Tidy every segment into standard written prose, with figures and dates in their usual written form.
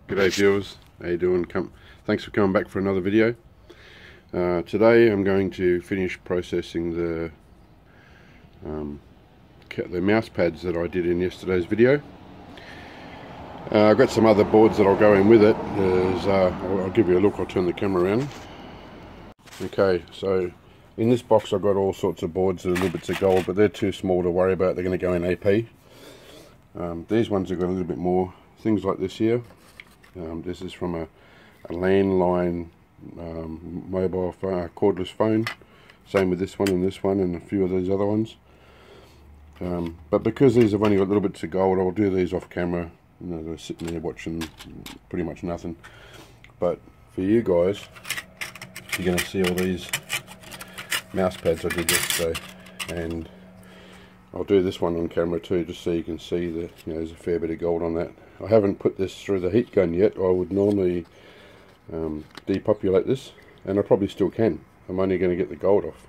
G'day viewers, how you doing? Thanks for coming back for another video. Today I'm going to finish processing the mouse pads that I did in yesterday's video. I've got some other boards that I'll go in with it. I'll give you a look. I'll turn the camera around. Okay, so in this box I've got all sorts of boards that are little bits of gold, but they're too small to worry about. They're going to go in AP. These ones have got a little bit more. Things like this here. This is from a landline mobile phone, cordless phone. Same with this one and a few of these other ones. But because these have only got little bits of gold, I'll do these off camera. You know, they're sitting there watching pretty much nothing. But for you guys, you're going to see all these mouse pads I did yesterday, and I'll do this one on camera too, just so you can see that there's a fair bit of gold on that. I haven't put this through the heat gun yet. I would normally depopulate this, and I probably still can. I'm only going to get the gold off.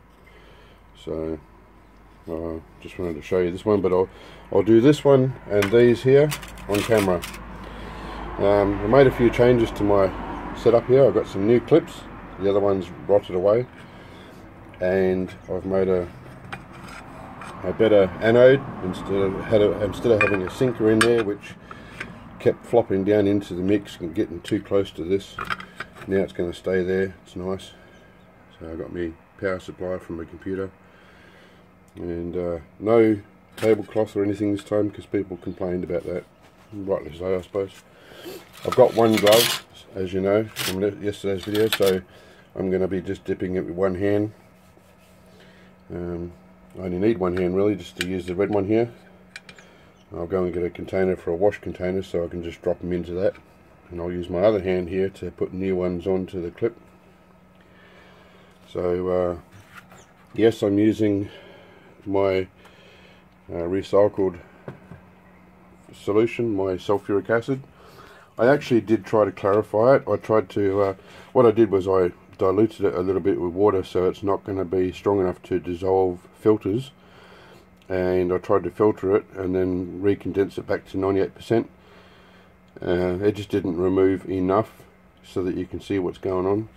So just wanted to show you this one, but I'll do this one and these here on camera. I made a few changes to my setup here. I've got some new clips. The other ones rotted away, and I've made a better anode instead of having a sinker in there, which kept flopping down into the mix and getting too close to this. Now it's going to stay there. It's nice. So I've got my power supply from my computer, and no tablecloth or anything this time because people complained about that. Rightly so, I suppose. I've got one glove, as you know from yesterday's video, so I'm going to be just dipping it with one hand. I only need one hand really, just to use the red one here. I'll go and get a container for a wash container so I can just drop them into that, and I'll use my other hand here to put new ones onto the clip. So yes, I'm using my recycled solution, my sulfuric acid. I actually did try to clarify it. I tried to, what I did was I diluted it a little bit with water so it's not going to be strong enough to dissolve filters, and I tried to filter it and then recondense it back to 98%. It just didn't remove enough so that you can see what's going on,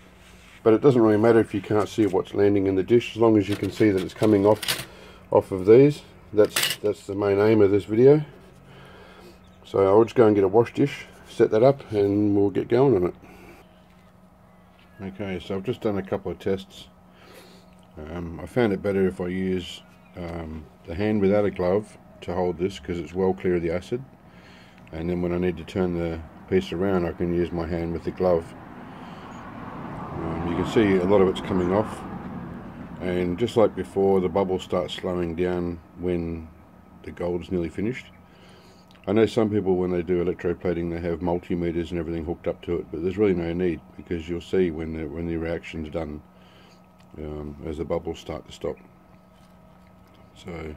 but it doesn't really matter if you can't see what's landing in the dish, as long as you can see that it's coming off of these. That's the main aim of this video. So I'll just go and get a wash dish, set that up, and we'll get going on it. Okay, so I've just done a couple of tests. I found it better if I use the hand without a glove to hold this, because it's well clear of the acid, and then when I need to turn the piece around I can use my hand with the glove. You can see a lot of it's coming off, and just like before, the bubbles start slowing down when the gold's nearly finished. I know some people, when they do electroplating, they have multimeters and everything hooked up to it, but there's really no need, because you'll see when the reaction's done as the bubbles start to stop. So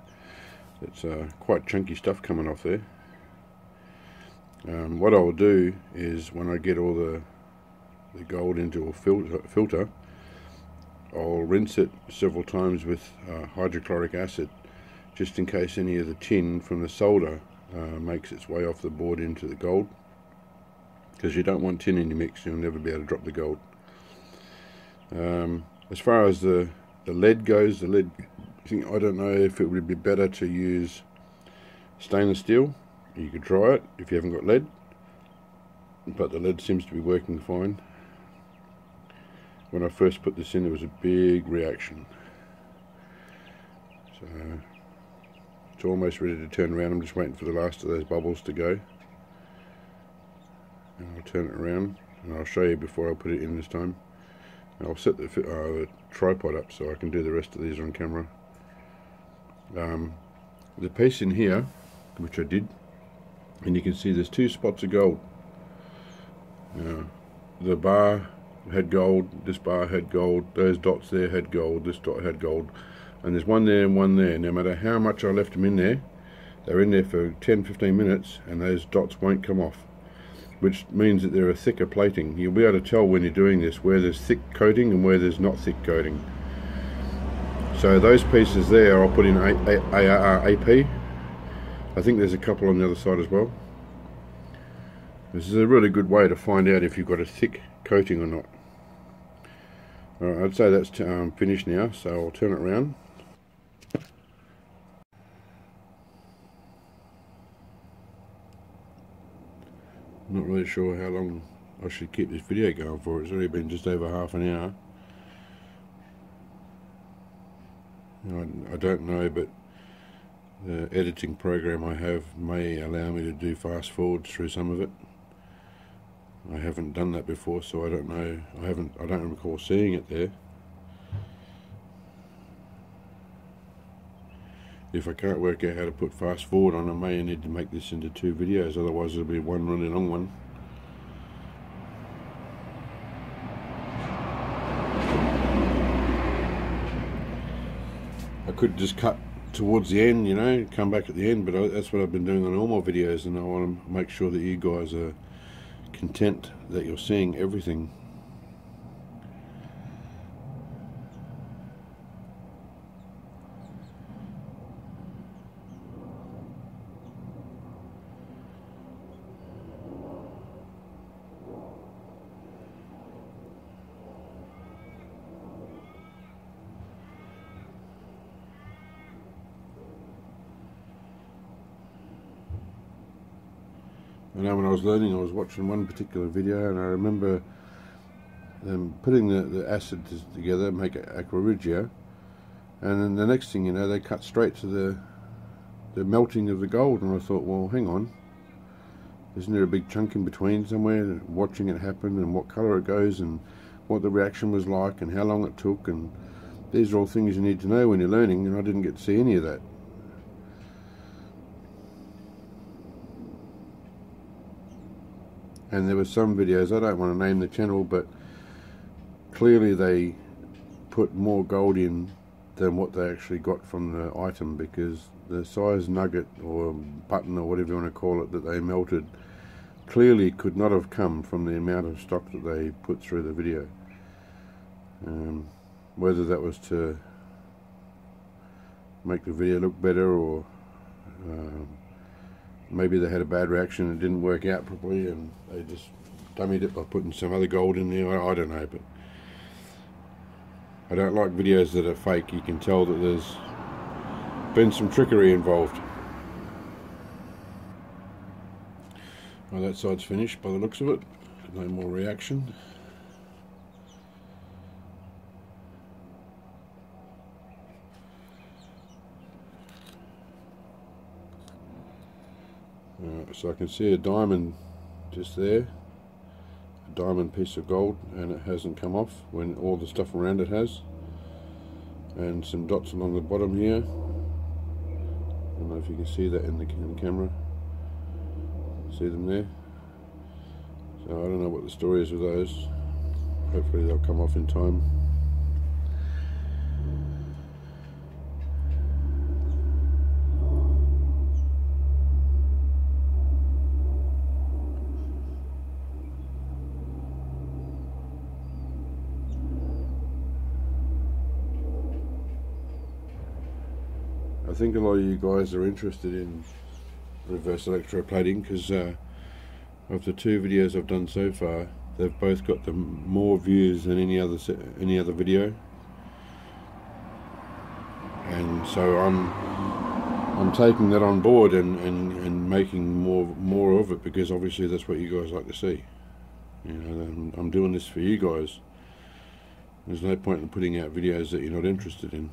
it's quite chunky stuff coming off there. What I'll do is, when I get all the gold into a filter, I'll rinse it several times with hydrochloric acid, just in case any of the tin from the solder makes its way off the board into the gold, because you don't want tin in your mix. You'll never be able to drop the gold. As far as the lead goes, I don't know if it would be better to use stainless steel. You could try it if you haven't got lead, but the lead seems to be working fine. When I first put this in, there was a big reaction. So it's almost ready to turn around. I'm just waiting for the last of those bubbles to go, and I'll turn it around and I'll show you before I put it in this time. And I'll set the tripod up so I can do the rest of these on camera. The piece in here, which I did, and you can see there's two spots of gold. The bar had gold, this bar had gold, those dots there had gold, this dot had gold, and there's one there and one there. No matter how much I left them in there, they're in there for 10-15 minutes and those dots won't come off, which means that they're a thicker plating. You'll be able to tell when you're doing this where there's thick coating and where there's not thick coating. So those pieces there I'll put in AP. I think there's a couple on the other side as well. This is a really good way to find out if you've got a thick coating or not. Alright, I'd say that's finished now, so I'll turn it around. Not really sure how long I should keep this video going for. It's already been just over half an hour. I don't know, but the editing program I have may allow me to do fast forwards through some of it. I haven't done that before, so I don't know. I don't recall seeing it there. If I can't work out how to put fast forward on, I may need to make this into 2 videos, otherwise it'll be one really long one. I could just cut towards the end, you know, come back at the end, but that's what I've been doing on all my videos, and I want to make sure that you guys are content that you're seeing everything. I know when I was learning, I was watching one particular video, and I remember them putting the acid together, make it aqua regia, and then the next thing you know, they cut straight to the melting of the gold, and I thought, well, hang on, isn't there a big chunk in between somewhere, watching it happen, and what colour it goes, and what the reaction was like, and how long it took, and these are all things you need to know when you're learning, and I didn't get to see any of that. And there were some videos, I don't want to name the channel, but clearly they put more gold in than what they actually got from the item, because the size nugget or button or whatever you want to call it that they melted clearly could not have come from the amount of stock that they put through the video. Whether that was to make the video look better, or maybe they had a bad reaction and it didn't work out properly and they just dummied it by putting some other gold in there. I don't know, but I don't like videos that are fake. You can tell that there's been some trickery involved. Well, that side's finished by the looks of it. No more reaction. So I can see a diamond just there, a diamond piece of gold, and it hasn't come off when all the stuff around it has, and some dots along the bottom here. I don't know if you can see that in the camera. See them there? So I don't know what the story is with those. Hopefully they'll come off in time. I think a lot of you guys are interested in reverse electroplating, because of the 2 videos I've done so far, they've both got more views than any other video, and so I'm taking that on board and making more of it, because obviously that's what you guys like to see. You know, I'm doing this for you guys. There's no point in putting out videos that you're not interested in.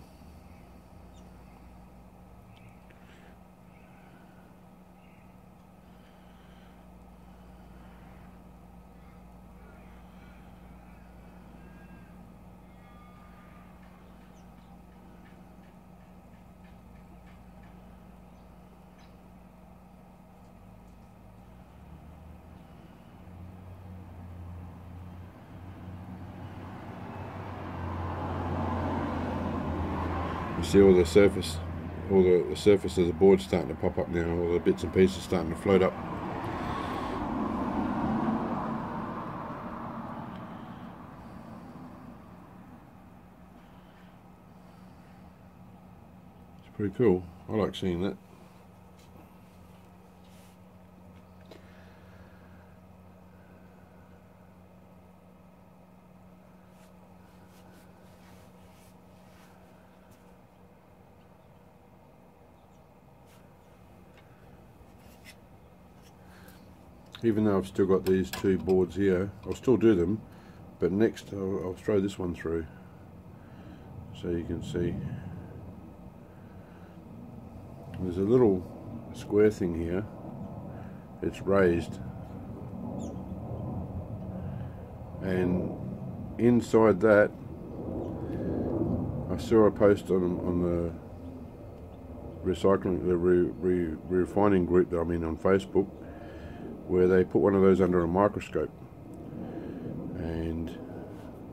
You see all the surface of the board starting to pop up now, all the bits and pieces starting to float up. It's pretty cool. I like seeing that. even though I've still got these two boards here, I'll still do them, but next I'll throw this one through so you can see. There's a little square thing here, it's raised, and inside that I saw a post on the recycling, the refining group that I'm in on Facebook, where they put one of those under a microscope, and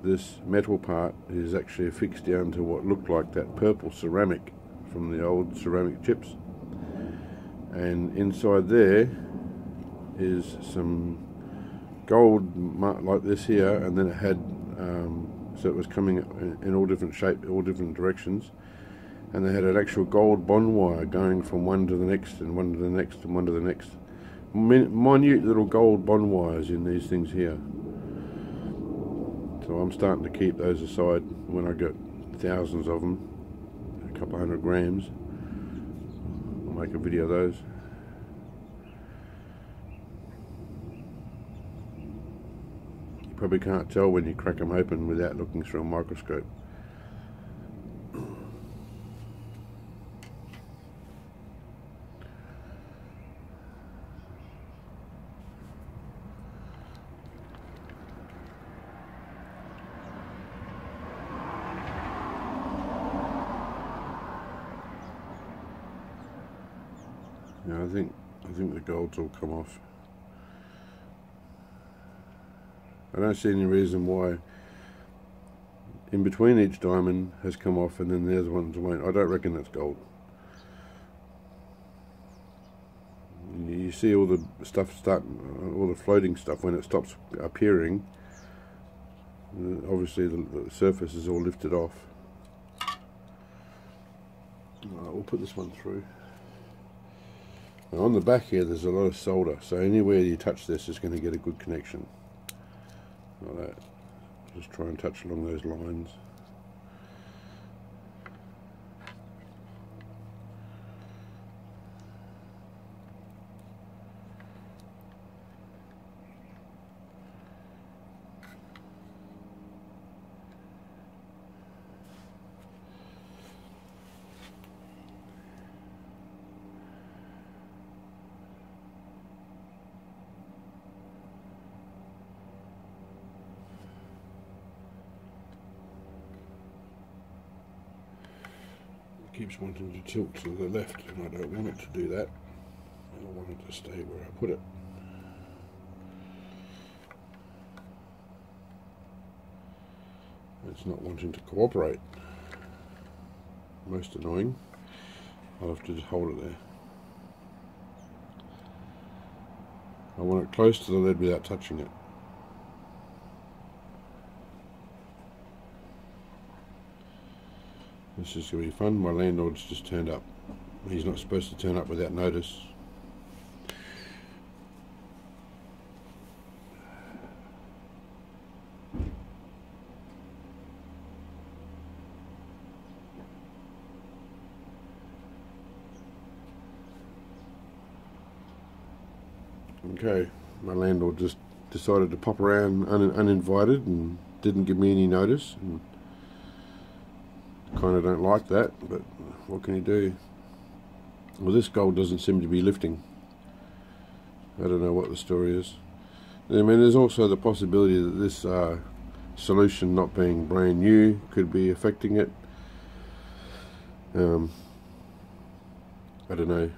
this metal part is actually affixed down to what looked like that purple ceramic from the old ceramic chips, and inside there is some gold like this here, and then it had so it was coming in all different shapes, all different directions, and they had an actual gold bond wire going from one to the next and one to the next and one to the next. Minute little gold bond wires in these things here. So I'm starting to keep those aside when I get thousands of them, a couple 100 grams. I'll make a video of those. You probably can't tell when you crack them open without looking through a microscope. Yeah, I think the gold's all come off. I don't see any reason why in between each diamond has come off and then the other ones won't. I don't reckon that's gold. You see all the stuff all the floating stuff when it stops appearing. Obviously the surface is all lifted off. Alright, we'll put this one through. Now on the back here there's a lot of solder, so anywhere you touch this is going to get a good connection. Like that. Just try and touch along those lines. Keeps wanting to tilt to the left, and I don't want it to do that. I want it to stay where I put it. It's not wanting to cooperate. Most annoying. I'll have to just hold it there. I want it close to the lead without touching it. This is going to be fun. My landlord's just turned up. He's not supposed to turn up without notice. Okay, my landlord just decided to pop around uninvited and didn't give me any notice. And kind of don't like that, but what can you do? Well, this gold doesn't seem to be lifting. I don't know what the story is. I mean, there's also the possibility that this solution not being brand new could be affecting it. I don't know.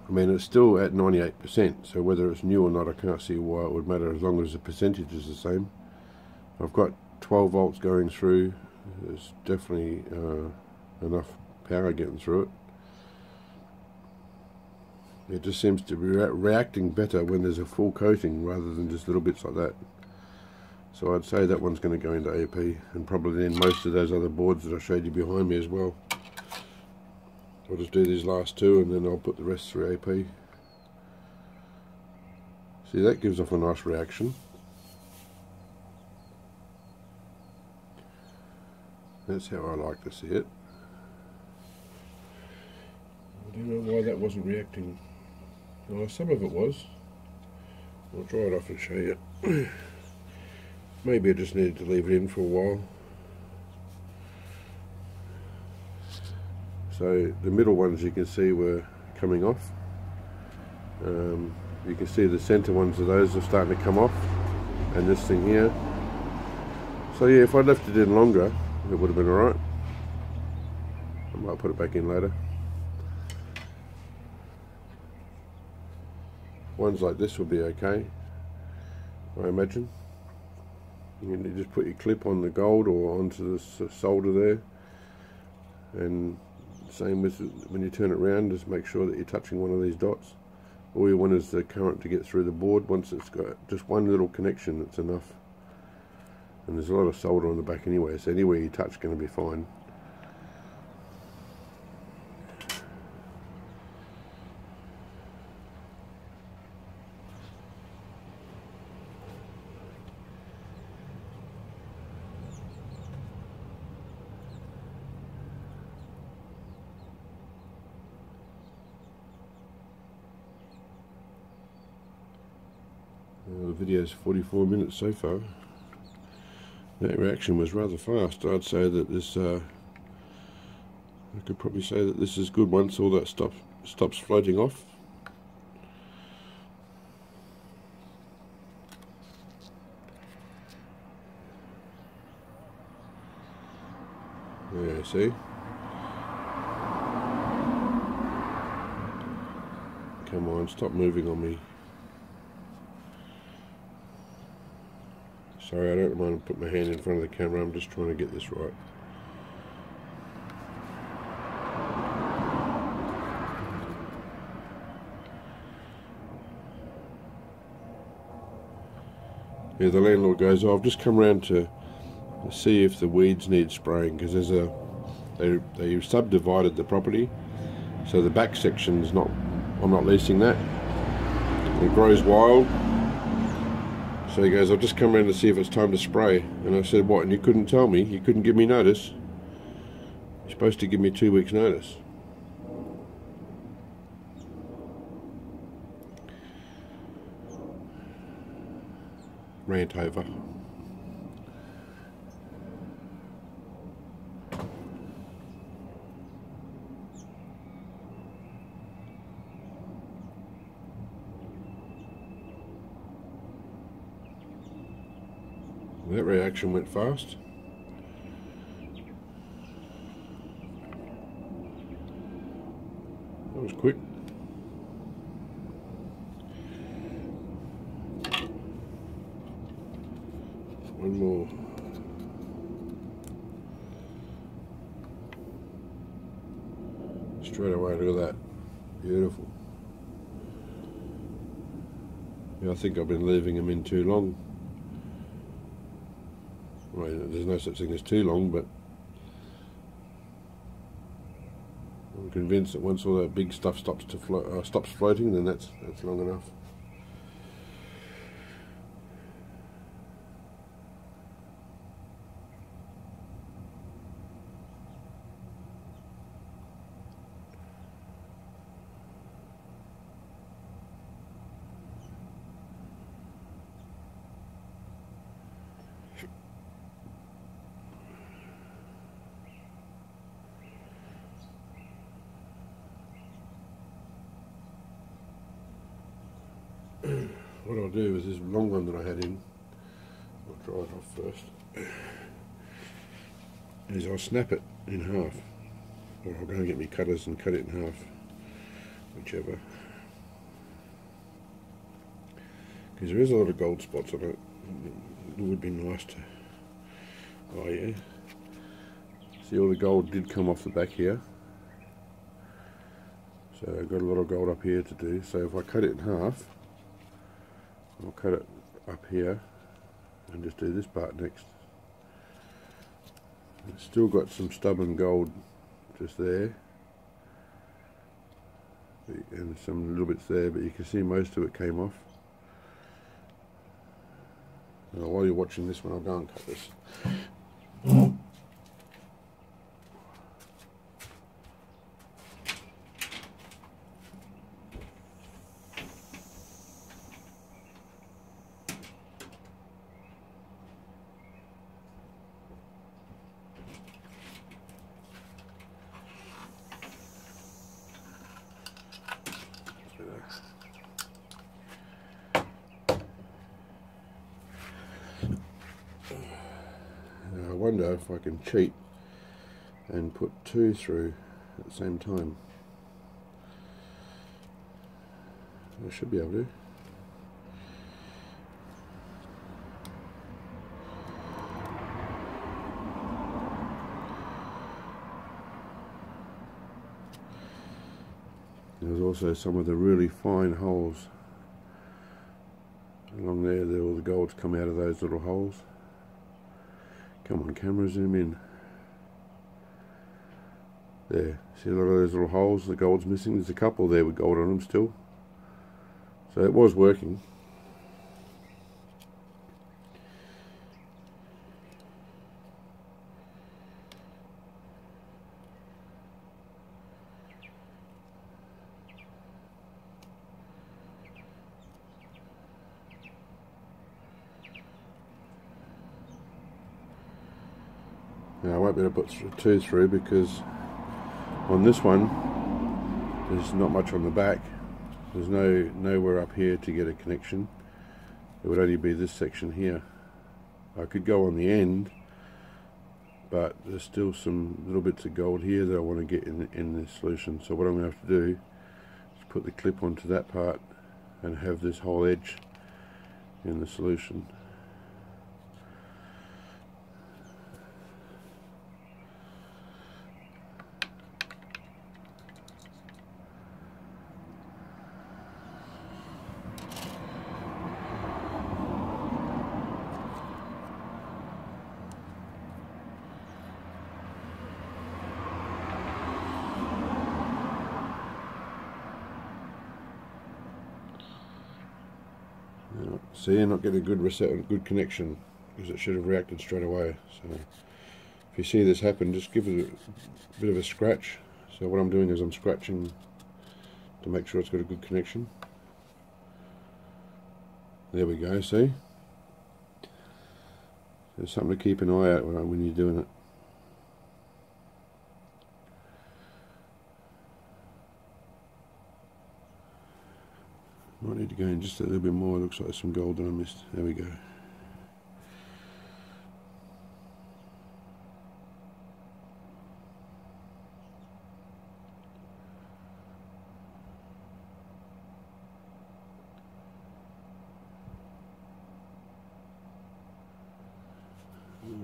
I mean, it's still at 98%, so whether it's new or not, I can't see why it would matter as long as the percentage is the same. I've got 12 volts going through. There's definitely enough power getting through it. It just seems to be reacting better when there's a full coating rather than just little bits like that. So I'd say that one's going to go into AP, and probably then most of those other boards that I showed you behind me as well. I'll just do these last two and then I'll put the rest through AP. See, that gives off a nice reaction. That's how I like to see it. I don't know why that wasn't reacting. Well, some of it was. I'll dry it off and show you. Maybe I just needed to leave it in for a while. So the middle ones you can see were coming off. You can see the center ones of those are starting to come off, and this thing here. So yeah, if I left it in longer, it would have been alright. I might put it back in later. Ones like this would be okay, I imagine. You can just put your clip on the gold or onto the solder there, and same with when you turn it around, just make sure that you're touching one of these dots. All you want is the current to get through the board. Once it's got just one little connection, that's enough. And there's a lot of solder on the back anyway, so anywhere you touch is going to be fine. The video's 44 minutes so far. That reaction was rather fast. I'd say that this, I could probably say that this is good once all that stops floating off. Yeah, see? Come on, stop moving on me. Sorry, I don't want to put my hand in front of the camera, I'm just trying to get this right. Yeah, the landlord goes, oh, I've just come around to see if the weeds need spraying, because there's they subdivided the property, so the back section is not, I'm not leasing that. It grows wild. So he goes, I've just come around to see if it's time to spray. And I said, what, and you couldn't tell me? You couldn't give me notice? You're supposed to give me 2 weeks notice. Rant over. That reaction went fast. That was quick. One more. Straight away, look at that. Beautiful. Yeah, I think I've been leaving them in too long. Well, there's no such thing as too long, but I'm convinced that once all that big stuff stops floating, then that's long enough. What I'll do is this long one that I had in, I'll dry it off first, is I'll snap it in half, or I'll go and get me cutters and cut it in half, whichever, because there is a lot of gold spots on it. It would be nice to, oh yeah, see all the gold did come off the back here, so I've got a lot of gold up here to do. So if I cut it in half, I'll cut it up here and just do this part next. It's still got some stubborn gold just there, and some little bits there, but you can see most of it came off. Now, while you're watching this one, I'll go and cut this. Now I wonder if I can cheat and put two through at the same time. I should be able to. There's also some of the really fine holes along there. All the gold's come out of those little holes. Come on, camera, zoom in. There, see a lot of those little holes, the gold's missing. There's a couple there with gold on them still. So it was working. Now I won't be able to put two through because on this one there's not much on the back. There's nowhere up here to get a connection. It would only be this section here. I could go on the end, but there's still some little bits of gold here that I want to get in this solution. So what I'm going to have to do is put the clip onto that part and have this whole edge in the solution. See, you're not getting a good connection because it should have reacted straight away. So if you see this happen, just give it a bit of a scratch. So what I'm doing is I'm scratching to make sure it's got a good connection. There we go, see? There's something to keep an eye out when you're doing it. Might need to go in just a little bit more. It looks like there's some gold that I missed. There we go.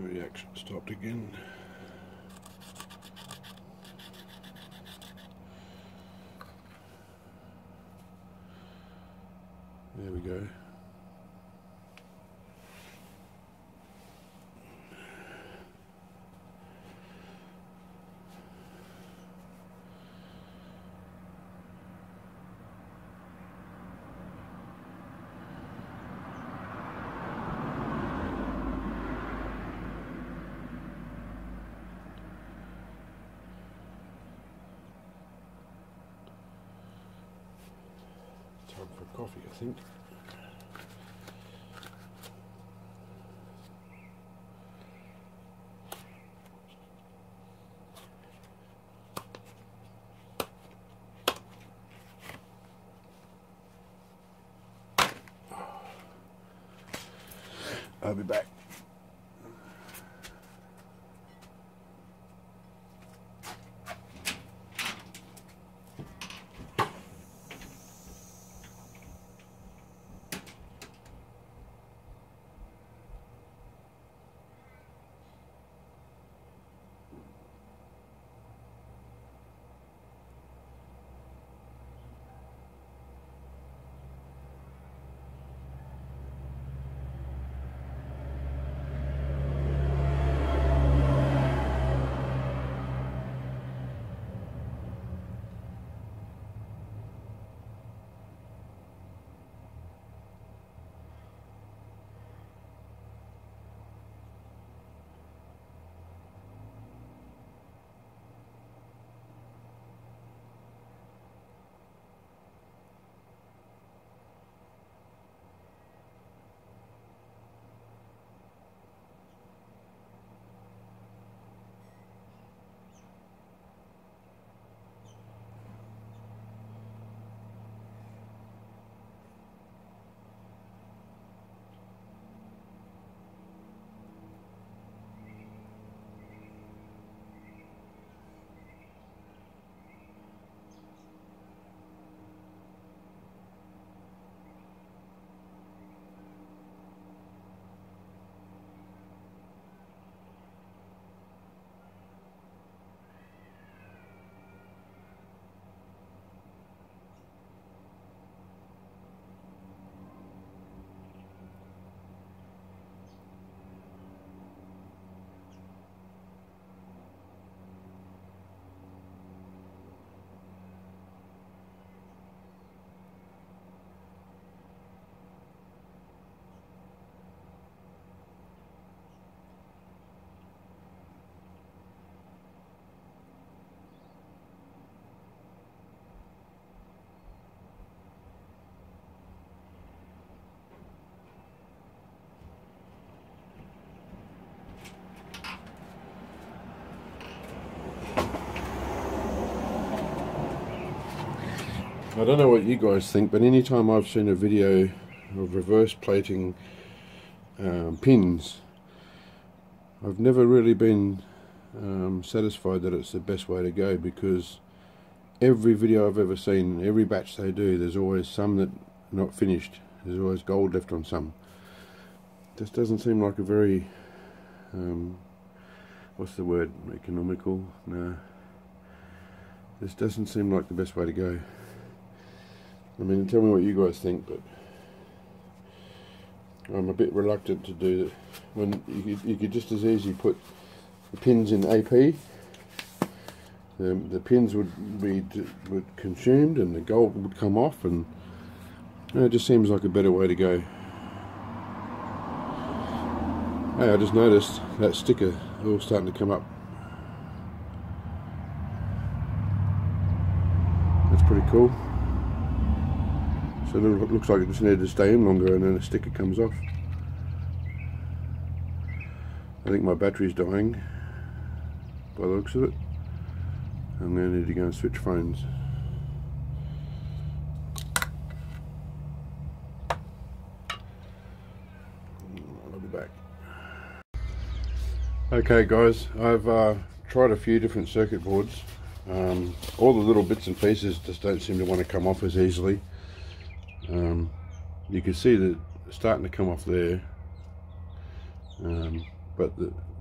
Reaction stopped again. There we go. Time for coffee, I think. I'll be back. I don't know what you guys think, but anytime I've seen a video of reverse plating pins, I've never really been satisfied that it's the best way to go, because every video I've ever seen, every batch they do, there's always some that are not finished. There's always gold left on some. This doesn't seem like a very what's the word, economical? No, this doesn't seem like the best way to go. I mean, tell me what you guys think, but I'm a bit reluctant to do that. When you could just as easily put the pins in AP. The pins would be consumed and the gold would come off, and it just seems like a better way to go. Hey, I just noticed that sticker all starting to come up. That's pretty cool. So it looks like it just needed to stay in longer, and then the sticker comes off. I think my battery's dying by the looks of it. I'm going to need to go and switch phones. I'll be back. Okay guys, I've tried a few different circuit boards. All the little bits and pieces just don't seem to want to come off as easily. You can see that it's starting to come off there, but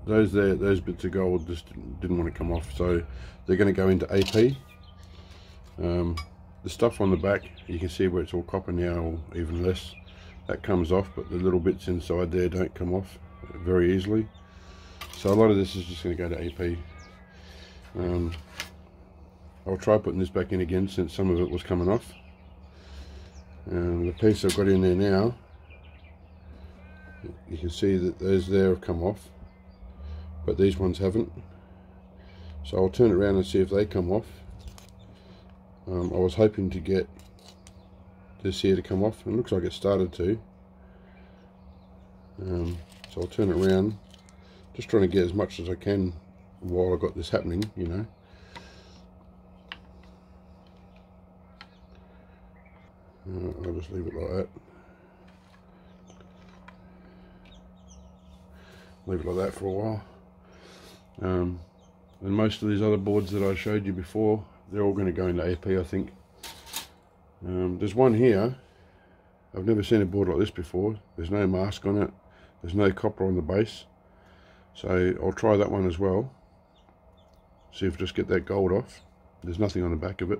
those bits of gold just didn't want to come off, so they're going to go into AP. The stuff on the back, you can see where it's all copper now, or even less, that comes off, but the little bits inside there don't come off very easily. So a lot of this is just going to go to AP. I'll try putting this back in again, since some of it was coming off. The piece I've got in there now, you can see that those there have come off, but these ones haven't. So I'll turn it around and see if they come off. I was hoping to get this here to come off, and it looks like it started to. So I'll turn it around, just trying to get as much as I can while I've got this happening, you know. I'll just leave it like that. Leave it like that for a while. And most of these other boards that I showed you before, they're all going to go into AP, I think. There's one here. I've never seen a board like this before. There's no mask on it. There's no copper on the base. So I'll try that one as well. See if I just get that gold off. There's nothing on the back of it.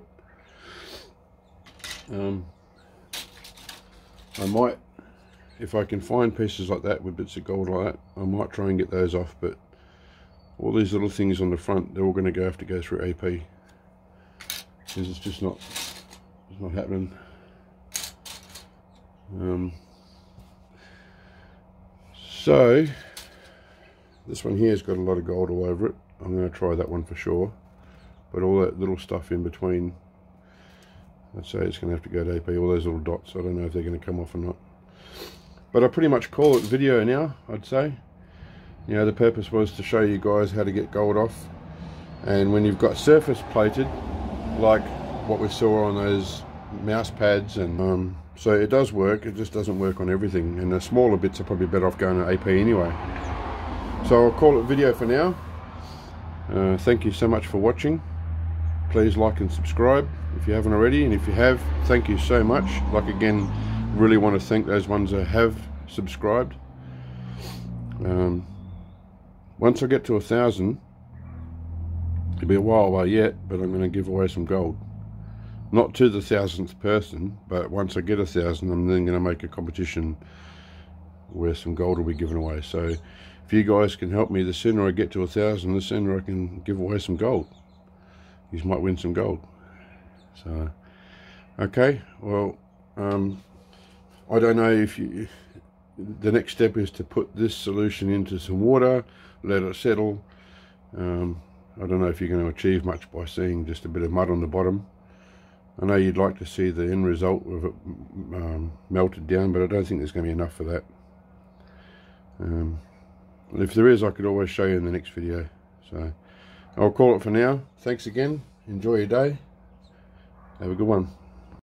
I might, if I can find pieces like that with bits of gold like that, I might try and get those off, but all these little things on the front, they're all going to have to go through AP, because it's just not, it's not happening. So this one here has got a lot of gold all over it. I'm going to try that one for sure, but all that little stuff in between, I'd say it's going to have to go to AP. All those little dots, I don't know if they're going to come off or not. But I pretty much call it video now, I'd say. You know, the purpose was to show you guys how to get gold off. And when you've got surface plated, like what we saw on those mouse pads, and so it does work, it just doesn't work on everything. And the smaller bits are probably better off going to AP anyway. So I'll call it video for now. Thank you so much for watching. Please like and subscribe if you haven't already, and if you have, thank you so much. Like, again, really want to thank those ones that have subscribed. Once I get to 1,000, it'll be a while away yet, but I'm going to give away some gold. Not to the 1,000th person, but once I get 1,000, I'm then going to make a competition where some gold will be given away. So if you guys can help me, the sooner I get to 1,000, the sooner I can give away some gold. You might win some gold. So okay, well, I don't know if you, the next step is to put this solution into some water, let it settle. I don't know if you're going to achieve much by seeing just a bit of mud on the bottom. I know you'd like to see the end result of it melted down, but I don't think there's going to be enough for that. If there is, I could always show you in the next video. So I'll call it for now. Thanks again. Enjoy your day. Have a good one.